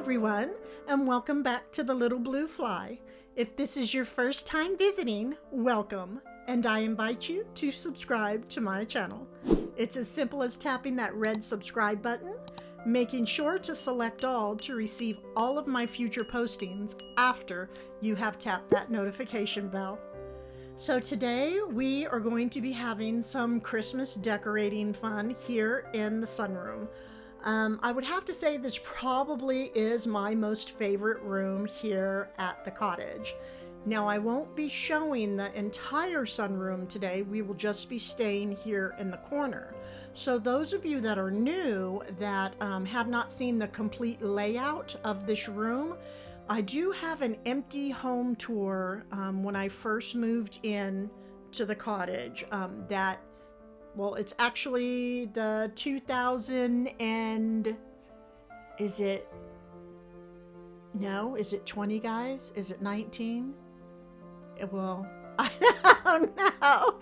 everyone, and welcome back to The Little Blue Fly. If this is your first time visiting, welcome, and I invite you to subscribe to my channel. It's as simple as tapping that red subscribe button, making sure to select all to receive all of my future postings after you have tapped that notification bell. So today we are going to be having some Christmas decorating fun here in the sunroom. I would have to say this probably is my most favorite room here at the cottage. Now, I won't be showing the entire sunroom today. We will just be staying here in the corner. So those of you that are new that have not seen the complete layout of this room, I do have an empty home tour when I first moved in to the cottage well, it's actually the 2000 and is it 20, guys? Is it 19? Well, I don't know.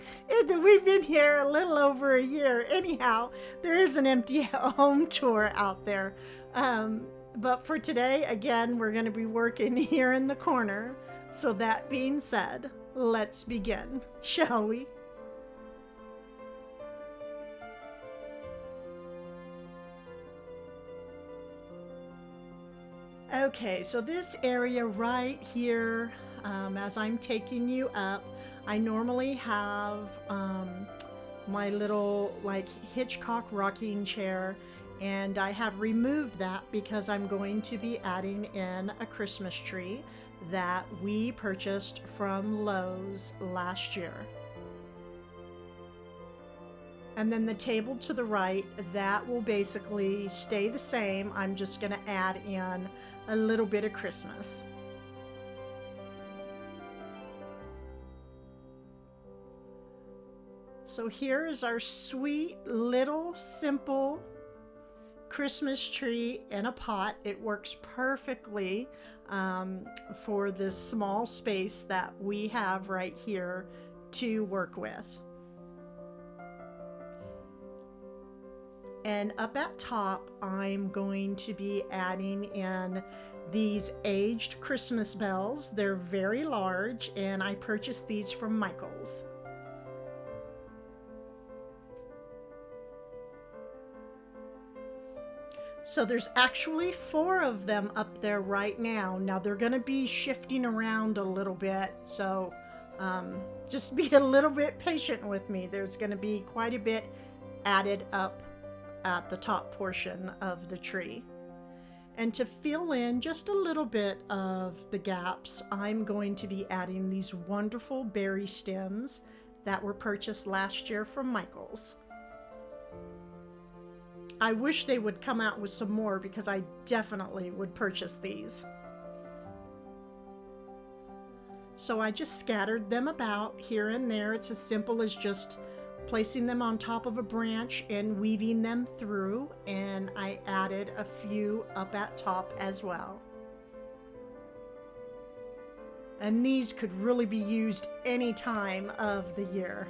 We've been here a little over a year. Anyhow, there is an empty home tour out there. But for today, again, we're going to be working here in the corner. So that being said, let's begin, shall we? Okay, so this area right here, as I'm taking you up, I normally have my little Hitchcock rocking chair, and I have removed that because I'm going to be adding in a Christmas tree that we purchased from Lowe's last year. And then the table to the right, that will basically stay the same. I'm just going to add in a little bit of Christmas. So here is our sweet little simple Christmas tree in a pot. It works perfectly for this small space that we have right here to work with. And up at top, I'm going to be adding in these aged Christmas bells. They're very large, and I purchased these from Michael's. So there's actually 4 of them up there right now. Now they're going to be shifting around a little bit, so just be a little bit patient with me. There's going to be quite a bit added up at the top portion of the tree. And to fill in just a little bit of the gaps, I'm going to be adding these wonderful berry stems that were purchased last year from Michael's. I wish they would come out with some more because I definitely would purchase these. So I just scattered them about here and there. It's as simple as just placing them on top of a branch and weaving them through, and I added a few up at top as well. And these could really be used any time of the year.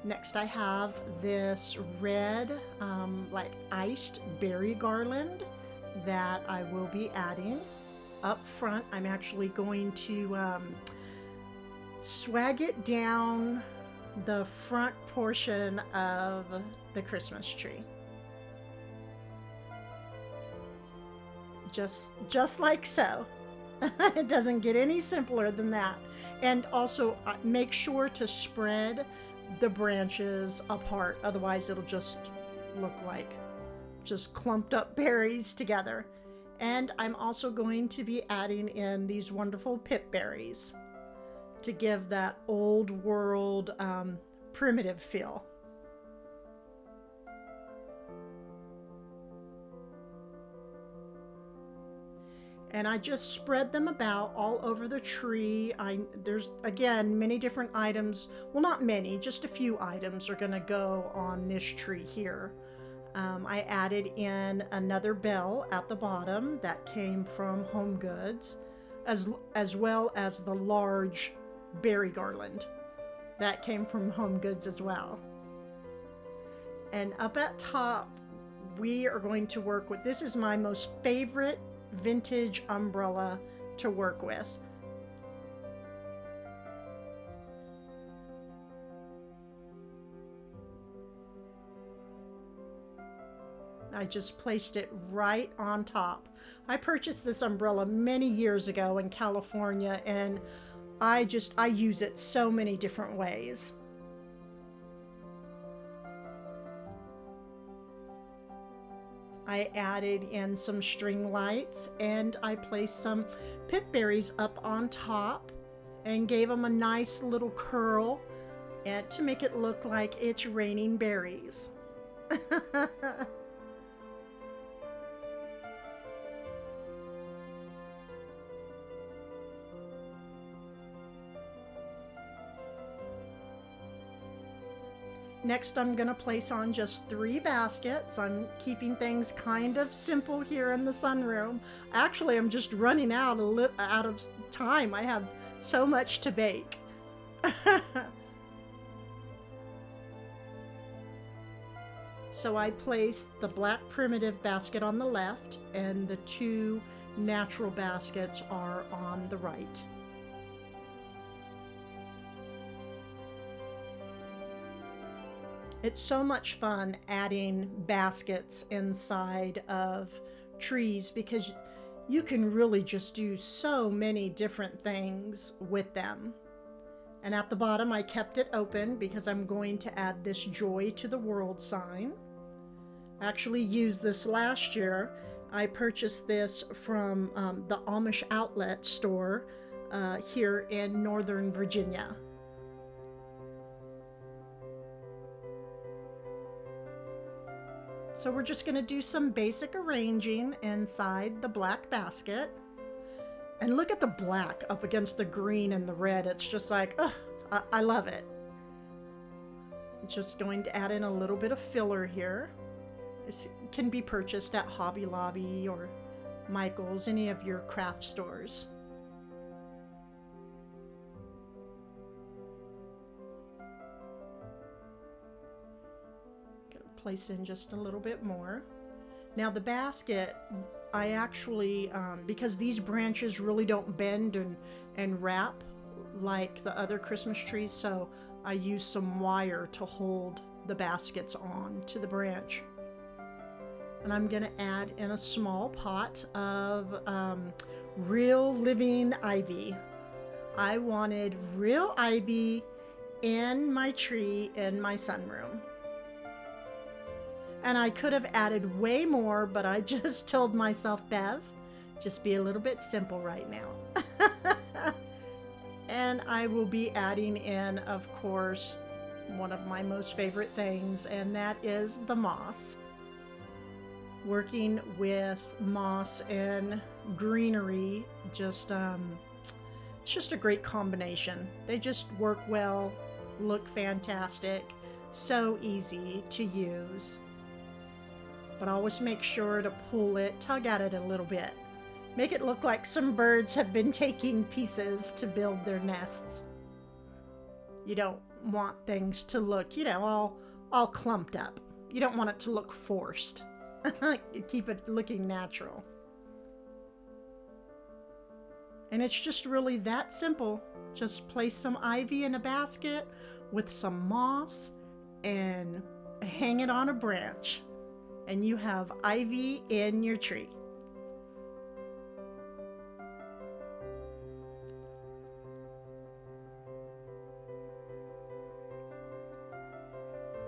Next I have this red iced berry garland that I will be adding. Up front, I'm actually going to swag it down the front portion of the Christmas tree. Just like so. It doesn't get any simpler than that. And also make sure to spread the branches apart, otherwise it'll just look like just clumped up berries together. And I'm also going to be adding in these wonderful pip berries to give that old world primitive feel. And I just spread them about all over the tree. There's, again, many different items. Well, not many, just a few items are going to go on this tree here. I added in another bell at the bottom that came from Home Goods, as well as the large berry garland that came from Home Goods as well. And up at top, we are going to work with, this is my most favorite vintage umbrella to work with. I just placed it right on top. I purchased this umbrella many years ago in California, and I use it so many different ways. I added in some string lights, and I placed some pip berries up on top and gave them a nice little curl and to make it look like it's raining berries. Next, I'm going to place on just 3 baskets. I'm keeping things kind of simple here in the sunroom. Actually, I'm just running out of time. I have so much to bake. So I placed the black primitive basket on the left, and the 2 natural baskets are on the right. It's so much fun adding baskets inside of trees because you can really just do so many different things with them. And at the bottom, I kept it open because I'm going to add this Joy to the World sign. I actually used this last year. I purchased this from the Amish outlet store here in Northern Virginia. So we're just going to do some basic arranging inside the black basket. And look at the black up against the green and the red. It's just like, ugh, I love it. Just going to add in a little bit of filler here. This can be purchased at Hobby Lobby or Michael's, any of your craft stores. Place in just a little bit more. Now the basket, I actually, because these branches really don't bend and wrap like the other Christmas trees, so I use some wire to hold the baskets on to the branch. And I'm going to add in a small pot of real living ivy. I wanted real ivy in my tree in my sunroom. And I could have added way more, but I just told myself, Bev, just be a little bit simple right now. And I will be adding in, of course, one of my most favorite things, and that is the moss. Working with moss and greenery, it's just a great combination. They just work well, look fantastic, so easy to use. But always make sure to pull it, tug at it a little bit. Make it look like some birds have been taking pieces to build their nests. You don't want things to look, all clumped up. You don't want it to look forced. Keep it looking natural. And it's just really that simple. Just place some ivy in a basket with some moss and hang it on a branch. And you have ivy in your tree.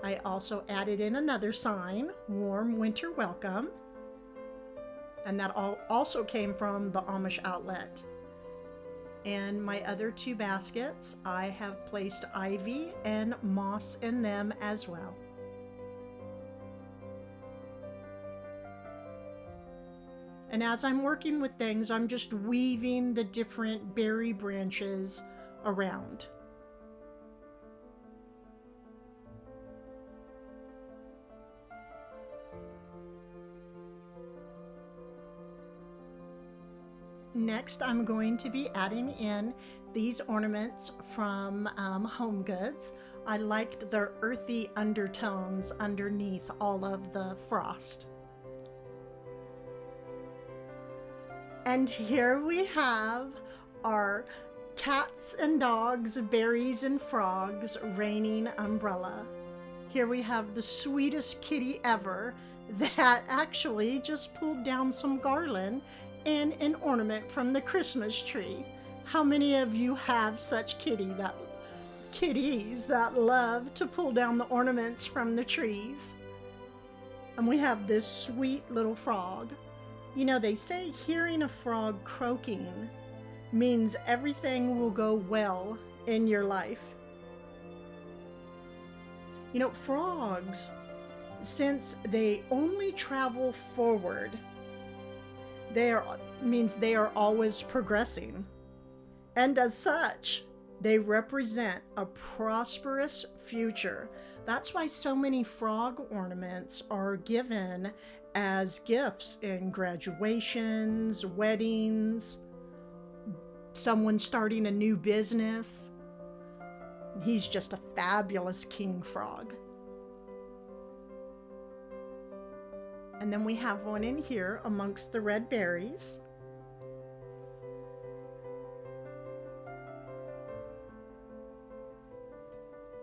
I also added in another sign, Warm Winter Welcome. And that also came from the Amish outlet. And my other 2 baskets, I have placed ivy and moss in them as well. And as I'm working with things, I'm just weaving the different berry branches around. Next, I'm going to be adding in these ornaments from Home Goods. I liked their earthy undertones underneath all of the frost. And here we have our cats and dogs, berries and frogs, raining umbrella. Here we have the sweetest kitty ever that actually just pulled down some garland and an ornament from the Christmas tree. How many of you have such kitties that love to pull down the ornaments from the trees? And we have this sweet little frog. You know, they say hearing a frog croaking means everything will go well in your life. You know, frogs, since they only travel forward, means they are always progressing. And as such, they represent a prosperous future. That's why so many frog ornaments are given as gifts in graduations, weddings, someone starting a new business. He's just a fabulous king frog. And then we have one in here amongst the red berries.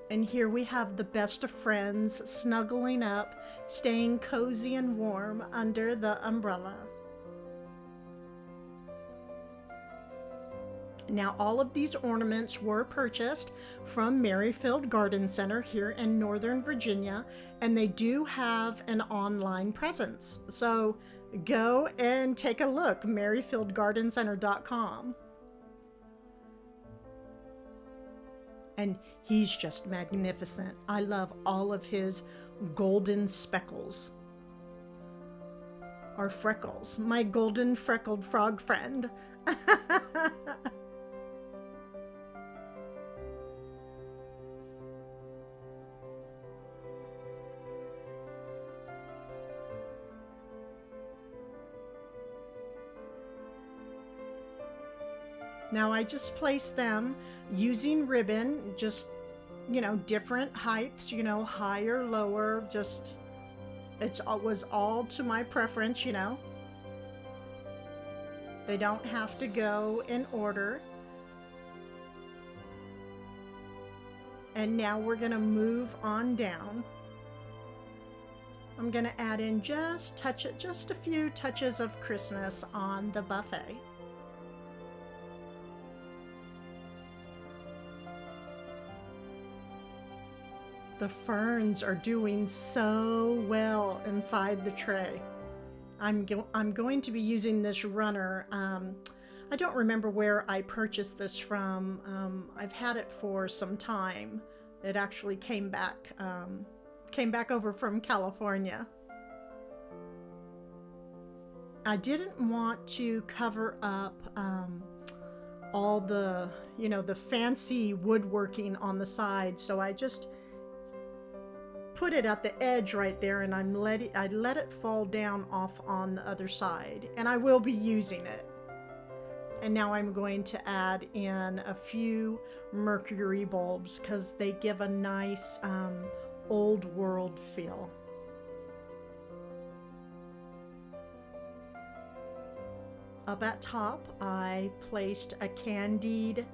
And here we have the best of friends snuggling up, staying cozy and warm under the umbrella. Now, all of these ornaments were purchased from Merrifield Garden Center here in Northern Virginia, and they do have an online presence. So go and take a look, merrifieldgardencenter.com. And he's just magnificent. I love all of his golden speckles, or freckles, my golden freckled frog friend. Now I just placed them using ribbon, just, different heights, higher, lower, just, it was all to my preference, They don't have to go in order. And now we're gonna move on down. I'm gonna add in just a few touches of Christmas on the buffet. The ferns are doing so well inside the tray. I'm going to be using this runner. I don't remember where I purchased this from. I've had it for some time. It actually came back over from California. I didn't want to cover up all the, the fancy woodworking on the side, so I just put it at the edge right there, and I let it fall down off on the other side, and I will be using it. And now I'm going to add in a few mercury bulbs because they give a nice old world feel. Up at top, I placed a candied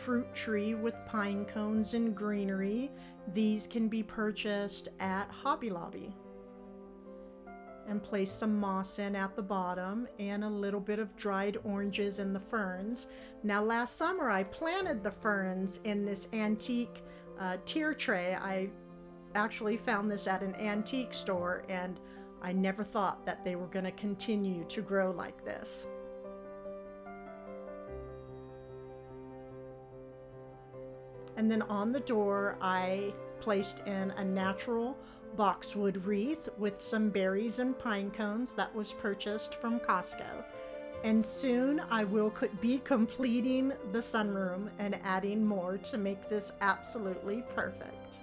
fruit tree with pine cones and greenery. These can be purchased at Hobby Lobby. And place some moss in at the bottom and a little bit of dried oranges in the ferns. Now, last summer I planted the ferns in this antique tier tray. I actually found this at an antique store, and I never thought that they were going to continue to grow like this. And then on the door, I placed in a natural boxwood wreath with some berries and pine cones that was purchased from Costco. And soon I will be completing the sunroom and adding more to make this absolutely perfect.